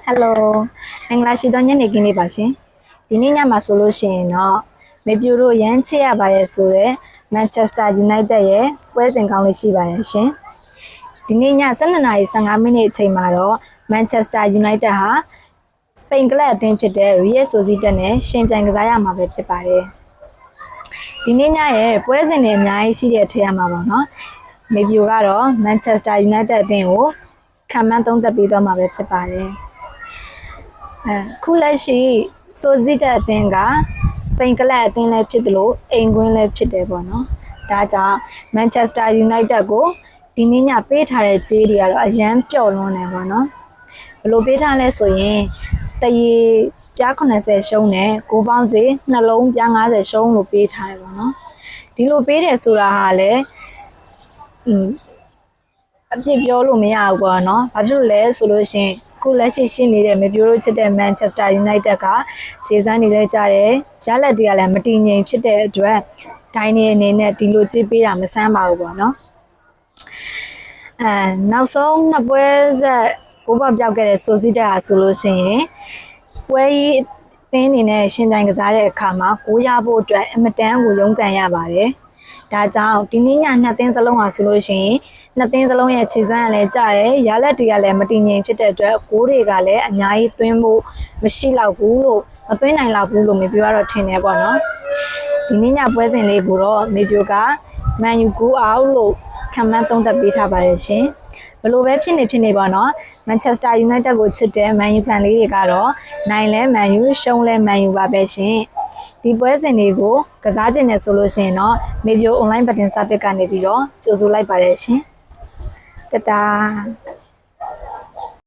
Hello မင်္ဂလာရှိသောညနေခင်းလေးပါရှင်ဒီနေ့ညမှာဆိုလို့ရှိရင်တော့မေပြူတို့ရမ်းချစ်ရပါတယ်ဆိုတော့ Manchester United ရဲ့ပွဲစဉ်ကောင်းလေးရှိပါတယ်ရှင်ဒီနေ့ည12:15မိနစ်အချိန်မှာတော့ Manchester United ဟာစပိန်ကလပ်အသင်းဖြစ်တဲ့ Real Sociedad နဲ့ရှင်ပြိုင်ကစားရမှာပဲဖြစ်ပါတယ်ဒီနေ့ညရဲ့ပွဲစဉ်တွေအများကြီးရှိတဲ့အထက်ရမှာပေါ့နော်မေပြူကတော့ Manchester United အသင်းကိုခံမှန်းသုံးသပ်ပေးတော့မှာပဲဖြစ်ပါတယ်ခုလက်ရှိဆိုဇီတက်အသင်းကစပိန်ကလပ်အသင်းလည်းဖြစ်တယ်လို့အိမ်ကွင်းလည်းဖြစ်တယ်ပေါ့နော်ဒါကြောင့် Manchester United ကိုဒီနေ့ညပေးထားတဲ့ကြေးတွေကတော့အရန်ပျော့လွန်းနေပေါ့နော်ဘယ်လိုပေးထားလဲဆိုရင်တရေပြား80ရှုံးနဲ့ကိုပေါင်းစီနှလုံးပြား90ရှုံးလို့ပေးထားတယ်ပေါ့နော်ဒီလိုပေးတယ်ဆိုတာဟာလည်းအပြစ်ပြောလို့မရဘူးပေါ့နော်ဘာဖြစ်လို့လဲဆိုလို့ရှိရင်ခုလက်ရှိရှိနေတဲ့မပြိုးလို့ချစ်တဲ့ Manchester United ကခြေစမ်းနေလဲကြတယ်ရလက်တွေကလည်းမတည်ငြိမ်ဖြစ်တဲ့အတွက်ဒိုင်းနေအနေနဲ့ဒီလိုကြည့်ပေးတာမဆန်းပါဘူးပေါ့နော်နောက်ဆုံးနှစ်ပွဲဆက်ကိုပေါပြောက်ခဲ့တဲ့ဆိုစီတက်ဟာဆိုလို့ရှိရင်ပွဲကြီးအသင်းအနေနဲ့ရှင်ပြိုင်ကစားတဲ့အခါမှာကိုရဖို့အတွက်အမတန်ကိုရုန်းကန်ရပါတယ်ဒါကြောင့်ဒီနေ့ညနှစ်သင်းစလုံးဟာဆိုလို့ရှိရင်နှစ်သင်းစလုံးရဲ့ခြေစမ်းကလည်းကျတယ်ရလက်တွေကလည်းမတည်ငြိမ်ဖြစ်တဲ့အတွက်ဂိုးတွေကလည်းအများကြီးသွင်းဖို့မရှိတော့ဘူးလို့မသွင်းနိုင်တော့ဘူးလို့မေပြိုကတော့ထင်တယ်ပေါ့နော်ဒီနေ့ညပွဲစဉ်လေးကိုတော့မေပြိုကမန်ယူကိုအောင်လို့ခံမှန်းသုံးသပ်ပေးထားပါတယ်ရှင်ဘလို့ပဲဖြစ်နေပေါ့နော် Manchester United ကိုချစ်တဲ့ Man U ဖန်လေးတွေကတော့နိုင်လဲ Man U ရှုံးလဲ Man U ပါပဲရှင်ဒီပွဲစဉ်တွေကိုကစားခြင်းနဲ့ဆိုလို့ရှိရင်တော့မေပြို online ဘတ်တင်စာပစ်ကနေပြီးတော့ကြိုဆိုလိုက်ပါတယ်ရှင်တတာ